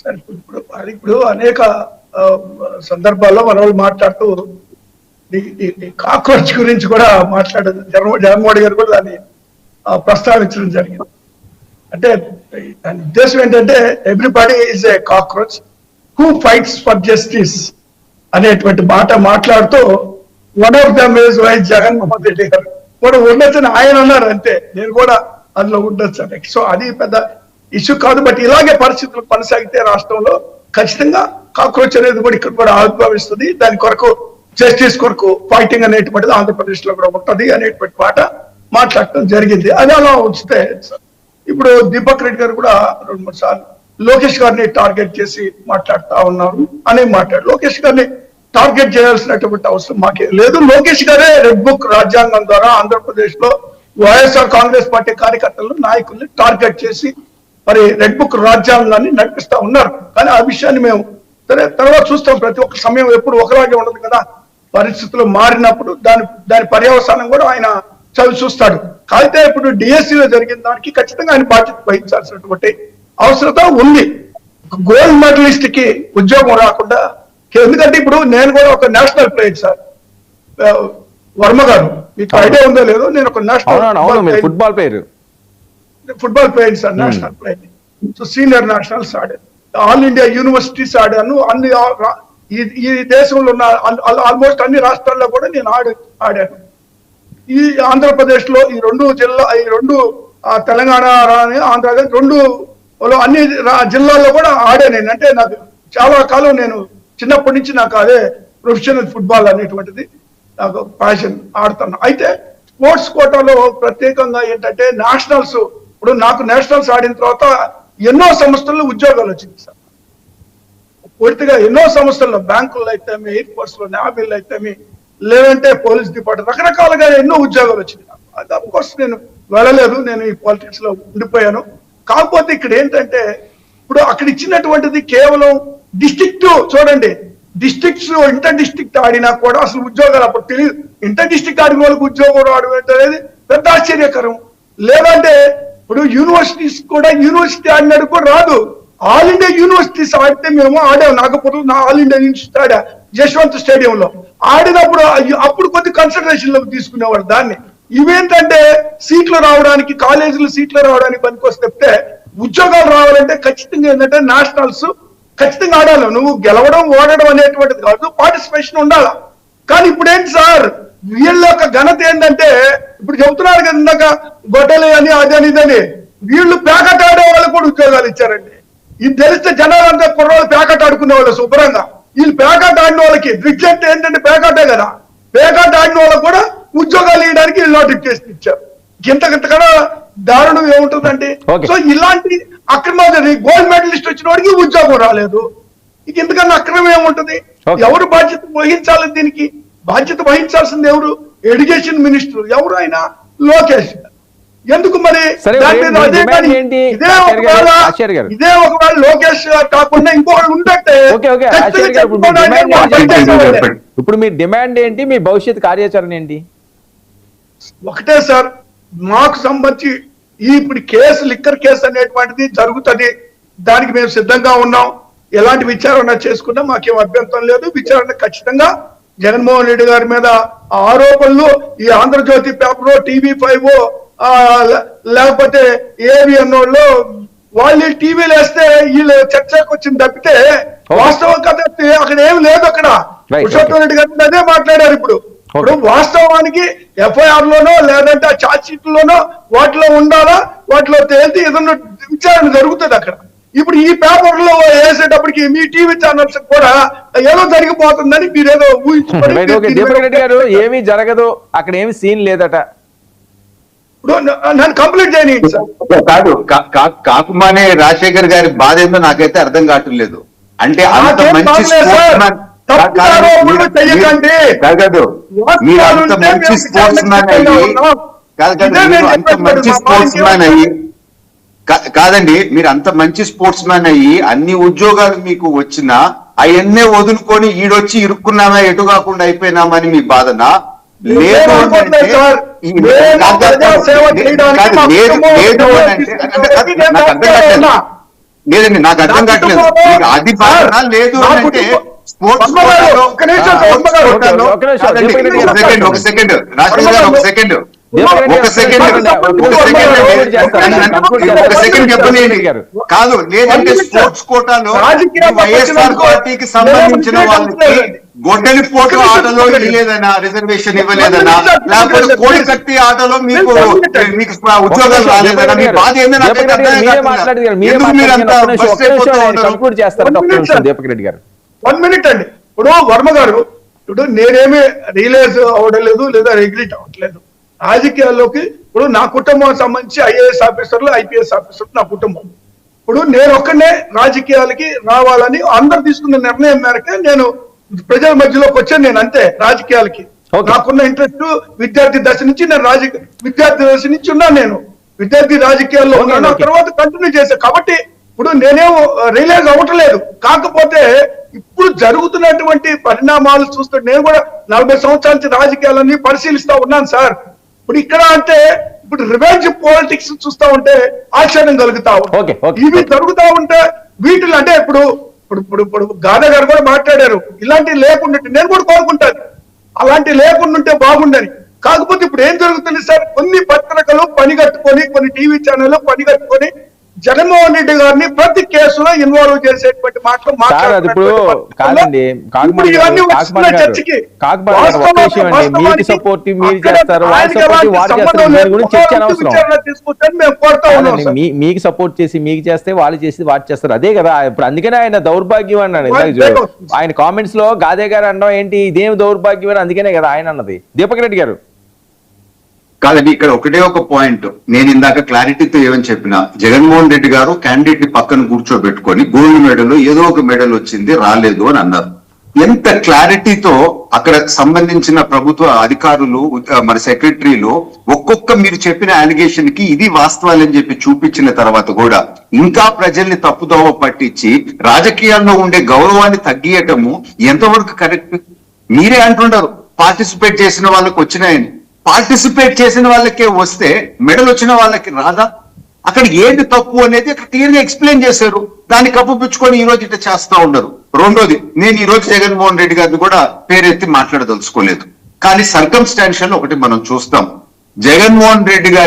Sir ఇప్పుడు అనేక సందర్భాల్లో మన వాళ్ళు మాట్లాడుతూ కాక్రోచ్ గురించి కూడా మాట్లాడారు. జగన్మోహన్ గారు కూడా దాన్ని ప్రస్తావించడం జరిగింది. అంటే దాని ఉద్దేశం ఏంటంటే everybody is a cockroach who fights for justice అనేటువంటి మాట మాట్లాడుతూ one of them is YS Jaganmohan Reddy గారు కూడా ఉండొచ్చని ఆయన అన్నారు. అంతే, నేను కూడా అందులో ఉండొచ్చు. సో అది పెద్ద ఇష్యూ కాదు. బట్ ఇలాగే పరిస్థితులు కొనసాగితే రాష్ట్రంలో ఖచ్చితంగా కాక్రోచ్ అనేది కూడా ఇక్కడ కూడా ఆవిర్భవిస్తుంది. దాని కొరకు జస్టిస్ కొరకు ఫైటింగ్ అనేటువంటిది ఆంధ్రప్రదేశ్ లో కూడా ఉంటది అనేటువంటి మాట మాట్లాడటం జరిగింది. అది అలా ఉంచితే ఇప్పుడు దీపక్ రెడ్డి గారు కూడా 2-3 సార్లు లోకేష్ గారిని టార్గెట్ చేసి మాట్లాడుతా ఉన్నారు అని లోకేష్ గారిని టార్గెట్ చేయాల్సినటువంటి అవసరం మాకే లేదు. లోకేష్ గారే రెడ్ బుక్ రాజ్యాంగం ద్వారా ఆంధ్రప్రదేశ్ లో వైఎస్ఆర్ కాంగ్రెస్ పార్టీ కార్యకర్తలను నాయకుల్ని టార్గెట్ చేసి మరి రెడ్ బుక్ రాజ్యాంగాన్ని నడిపిస్తా ఉన్నారు. కానీ ఆ విషయాన్ని మేము సరే తర్వాత చూస్తాం. ప్రతి ఒక్క సమయం ఎప్పుడు ఒకలాగే ఉండదు కదా. పరిస్థితులు మారినప్పుడు దాని పర్యవసానం కూడా ఆయన చదివి చూస్తాడు. అయితే ఇప్పుడు డిఎస్సీలో జరిగిన దానికి ఖచ్చితంగా ఆయన బాధ్యత వహించాల్సినటువంటి అవసరత ఉంది. గోల్డ్ మెడలిస్ట్ కి ఉద్యోగం రాకుండా, ఎందుకంటే ఇప్పుడు నేను కూడా ఒక నేషనల్ ప్లేయర్ సార్. వర్మ గారు మీకు ఐడియా ఉందో లేదో, నేను ఒక national football player sir. National player, so senior nationals ఆడాను, ఆల్ ఇండియా యూనివర్సిటీస్ ఆడాను. అన్ని ఈ దేశంలో ఉన్న ఆల్మోస్ట్ అన్ని రాష్ట్రాల్లో కూడా నేను ఆడాను. ఈ ఆంధ్రప్రదేశ్ లో ఈ రెండు తెలంగాణ ఆంధ్ర రెండు అన్ని జిల్లాల్లో కూడా ఆడాను. అంటే నాకు చాలా కాలం, నేను చిన్నప్పటి నుంచి నాకు అదే ప్రొఫెషనల్ ఫుట్బాల్ అనేటువంటిది నాకు ప్యాషన్, ఆడుతాను. అయితే స్పోర్ట్స్ కోటాలో ప్రత్యేకంగా ఏంటంటే నేషనల్స్, ఇప్పుడు నాకు నేషనల్స్ ఆడిన తర్వాత ఎన్నో సంస్థల్లో ఉద్యోగాలు వచ్చింది సార్. పూర్తిగా ఎన్నో సంస్థల్లో, బ్యాంకుల్లో అయితే, ఎయిర్ ఫోర్స్ లో, నేవీలో అయితే, లేదంటే పోలీస్ డిపార్ట్మెంట్, రకరకాలుగా ఎన్నో ఉద్యోగాలు వచ్చింది. అది అఫ్ కోర్స్ నేను వెళ్ళలేదు, నేను ఈ పాలిటిక్స్ లో ఉండిపోయాను. కాకపోతే ఇక్కడ ఏంటంటే ఇప్పుడు అక్కడ ఇచ్చినటువంటిది కేవలం డిస్ట్రిక్ట్, చూడండి డిస్ట్రిక్ట్స్, ఇంటర్ డిస్ట్రిక్ట్ ఆడినా కూడా అసలు ఉద్యోగాలు అప్పుడు తెలియదు. ఇంటర్ డిస్ట్రిక్ట్ ఆడిన వాళ్ళకి ఉద్యోగం రావడం అనేది పెద్ద ఆశ్చర్యకరం. లేదంటే ఇప్పుడు యూనివర్సిటీస్ కూడా, యూనివర్సిటీ ఆడినాడు కూడా రాదు. ఆల్ ఇండియా యూనివర్సిటీస్ ఆడితే మేము ఆడాము. నాగపూర్లో ఆల్ ఇండియా యూనివర్సిటీ ఆడా, జశ్వంత్ స్టేడియంలో ఆడినప్పుడు అప్పుడు కొద్ది కన్సిడరేషన్ లోకి తీసుకునేవాడు దాన్ని. ఇవేంటంటే సీట్లు రావడానికి, కాలేజీలు సీట్లు రావడానికి పనికొస్తే, ఉద్యోగాలు రావాలంటే ఖచ్చితంగా ఏంటంటే నేషనల్స్ ఖచ్చితంగా ఆడాలి. నువ్వు గెలవడం ఓడడం అనేటువంటిది కాదు, పార్టిసిపేషన్ ఉండాల. కానీ ఇప్పుడు ఏంటి సార్, వీళ్ళ యొక్క ఘనత ఏంటంటే ఇప్పుడు చెబుతున్నారు కదా ఇందాక గొడ్డలి అని అదని ఇదని, వీళ్ళు ప్యాకెట్ ఆడే వాళ్ళకి కూడా ఉద్యోగాలు ఇచ్చారండి. ఇది తెలిస్తే జనాలంతా కుర్రోళ్ళు ప్యాకెట్ ఆడుకునే వాళ్ళు శుభ్రంగా. వీళ్ళు ప్యాకెట్ ఆడిన వాళ్ళకి బ్రిడ్జ్ అంటే ఏంటంటే ప్యాకెటే కదా, ప్యాకెట్ ఆడిన వాళ్ళకి కూడా ఉద్యోగాలు ఇవ్వడానికి వీళ్ళు నోటిఫికేషన్ ఇచ్చారు. ఇంతకంతకన్నా దారుణం ఏముంటుందండి. సో ఇలాంటి అక్రమాలు, గోల్డ్ మెడలిస్ట్ వచ్చిన వాడికి ఉద్యోగం రాలేదు. ఇక ఇంతకన్నా అక్రమం ఏముంటుంది? ఎవరు బాధ్యత వహించాలి? దీనికి బాధ్యత వహించాల్సింది ఎవరు? Education minister. ఎవరు ఆయన? లోకేష్. ఎందుకు మరి ఇదే ఒకవేళ లోకేష్ కాకుండా ఇంకొకళ్ళు ఉంటే ఇప్పుడు మీ డిమాండ్ ఏంటి? మీ భవిష్యత్ కార్యాచరణ ఏంటి? ఒకటే సార్, మాకు సంబంధించి ఇప్పుడు కేసు, లిక్కర్ కేసు అనేటువంటిది జరుగుతుంది. దానికి మేము సిద్ధంగా ఉన్నాం. ఎలాంటి విచారణ చేసుకున్నా మాకేం అభ్యంతరం లేదు. విచారణ ఖచ్చితంగా జగన్మోహన్ రెడ్డి గారి మీద ఆరోపణలు ఈ ఆంధ్రజ్యోతి పేపర్, TV5 లేకపోతే ఏవిఎన్ వాళ్ళు టీవీలు వేస్తే వీళ్ళు చర్చకు వచ్చింది తప్పితే వాస్తవం కదా అక్కడ ఏం లేదు. అక్కడ పురుషోత్తమ్ రెడ్డి గారు అదే మాట్లాడారు. ఇప్పుడు వాస్తవానికి ఎఫ్ఐఆర్ లోనో లేదంటే ఆ ఛార్జ్ షీట్ లోనో వాటిలో ఉండాలా, వాటిలో తేలితే ఏదన్నా విచారణ జరుగుతుంది అక్కడ. ఇప్పుడు ఈ పేపర్ లో వేసేటప్పటికి మీ టీవీ ఛానల్స్ కూడా ఏదో జరిగిపోతుందని మీరేదో ఊహించుకోండి. ఏమీ జరగదు, అక్కడ ఏమి సీన్ లేదట. ఇప్పుడు నన్ను కంప్లీట్ చేయని కాదు, కాకుమానే రాజశేఖర్ గారి బాధ ఏందో నాకైతే అర్థం కావట్లేదు. అంటే అంత మంచి స్పోర్ట్స్ మ్యాన్, కాదు మీరు అంత మంచి స్పోర్ట్స్ మ్యాన్ అయ్యి, అంత మంచి స్పోర్ట్స్ మ్యాన్ అయ్యి, కాదండి మీరు అంత మంచి స్పోర్ట్స్ మ్యాన్ అయ్యి అన్ని ఉద్యోగాలు మీకు వచ్చినా అవన్నీ వదులుకొని ఈడొచ్చి ఇరుక్కున్నామా, ఎటు కాకుండా అయిపోయినామని మీ బాధన లేదు అంటే లేదండి, నాకు అర్థం కావట్లేదు. మీకు అది బాగా లేదు అంటే స్పోర్ట్స్ ఒక సెకండ్ రాజశేఖర్ గారు, ఒక సెకండ్ చెప్పలేండి. కాదు, లేదంటే స్పోర్ట్స్ కోటాలో వైఎస్ఆర్ పార్టీకి సంబంధించిన వాళ్ళకి గొడ్డలి పోటు ఆటలో ఇవ్వలేదనా, రిజర్వేషన్ ఇవ్వలేదనా, లేకపోతే కోడి కత్తి ఆటలో మీకు ఉద్యోగాలు రాలేదనా, మీ బాధ ఏందని ఎందుకు మీరు అంత దీపక్ రెడ్డి గారు? 1 minute అండి. ఇప్పుడు వర్మ గారు, ఇప్పుడు నేనేమి రియలైజ్ అవ్వడలేదు లేదా రెగ్యులేట్ అవ్వట్లేదు రాజకీయాల్లోకి. ఇప్పుడు నా కుటుంబానికి సంబంధించి ఐఏఎస్ ఆఫీసర్లు, ఐపీఎస్ ఆఫీసర్లు నా కుటుంబం. ఇప్పుడు నేను ఒక్కనే రాజకీయాలకి రావాలని అందరు తీసుకున్న నిర్ణయం మేరకే నేను ప్రజల మధ్యలోకి వచ్చాను. నేను అంతే రాజకీయాలకి. నాకున్న ఇంట్రెస్ట్ విద్యార్థి దశ నుంచి నేను విద్యార్థి దశ నుంచి ఉన్నాను. నేను విద్యార్థి రాజకీయాల్లో ఉన్నాను, ఆ తర్వాత కంటిన్యూ చేశాను. కాబట్టి ఇప్పుడు నేనేమో రియలైజ్ అవ్వట్లేదు. కాకపోతే ఇప్పుడు జరుగుతున్నటువంటి పరిణామాలు చూస్తుంటే నేను కూడా 40 సంవత్సరాల నుంచి రాజకీయాలన్నీ పరిశీలిస్తా ఉన్నాను సార్. ఇప్పుడు ఇక్కడ అంటే ఇప్పుడు రివెంజ్ పాలిటిక్స్ చూస్తా ఉంటే ఆశ్చర్యం కలుగుతా ఉంది. ఇవి జరుగుతా ఉంటే వీటిలో అంటే ఇప్పుడు ఇప్పుడు ఇప్పుడు గాదా గారు కూడా మాట్లాడారు, ఇలాంటివి లేకుండా నేను కూడా కోరుకుంటాను, అలాంటివి లేకుండా ఉంటే బాగుండని. కాకపోతే ఇప్పుడు ఏం జరుగుతుంది సార్, కొన్ని పత్రికలు పని కట్టుకొని, కొన్ని టీవీ ఛానల్ పని కట్టుకొని జగన్మోహన్ రెడ్డి గారిని ప్రతి కేసులో ఇన్వాల్వ్ చేసేటువంటి మాటలు కాదండి. మీకు సపోర్ట్ మీరు చేస్తారు, మీకు సపోర్ట్ చేసి మీకు చేస్తే వాళ్ళు చేసి వాడు చేస్తారు, అదే కదా. ఇప్పుడు అందుకనే ఆయన దౌర్భాగ్యం అన్నాడు. ఆయన కామెంట్స్ లో గాదే గారు అనడం ఏంటి, ఇదేం దౌర్భాగ్యం అని, అందుకనే కదా ఆయన అన్నది. దీపక్ రెడ్డి గారు కాదండి, ఇక్కడ ఒకటే ఒక పాయింట్. నేను ఇందాక క్లారిటీతో ఏమని చెప్పినా, జగన్మోహన్ రెడ్డి గారు క్యాండిడేట్ ని పక్కన కూర్చోబెట్టుకొని గోల్డ్ మెడల్ ఏదో ఒక మెడల్ వచ్చింది రాలేదు అని అన్నారు. ఎంత క్లారిటీతో అక్కడ సంబంధించిన ప్రభుత్వ అధికారులు, మన సెక్రటరీలు ఒక్కొక్క మీరు చెప్పిన అలిగేషన్ కి ఇది వాస్తవాలని చెప్పి చూపించిన తర్వాత కూడా ఇంకా ప్రజల్ని తప్పుదోవ పట్టించి రాజకీయాల్లో ఉండే గౌరవాన్ని తగ్గియటము ఎంతవరకు కరెక్ట్? మీరే అంటుంటారు పార్టిసిపేట్ చేసిన వాళ్ళకి వచ్చినాయని. పార్టిసిపేట్ చేసిన వాళ్ళకే వస్తే మెడల్ వచ్చిన వాళ్ళకి రాదా? అక్కడ ఏంటి తప్పు అనేది అక్కడ క్లియర్ గా ఎక్స్ప్లెయిన్ చేశారు. దాన్ని కప్పుపుచ్చుకొని ఈ రోజు ఇట్లా చేస్తా ఉండరు. రెండోది, నేను ఈ రోజు జగన్మోహన్ రెడ్డి గారిని కూడా పేరెత్తి మాట్లాడదలుచుకోలేదు, కానీ సర్కమ్స్టాన్షియల్ ఒకటి మనం చూస్తాం. జగన్మోహన్ రెడ్డి గారి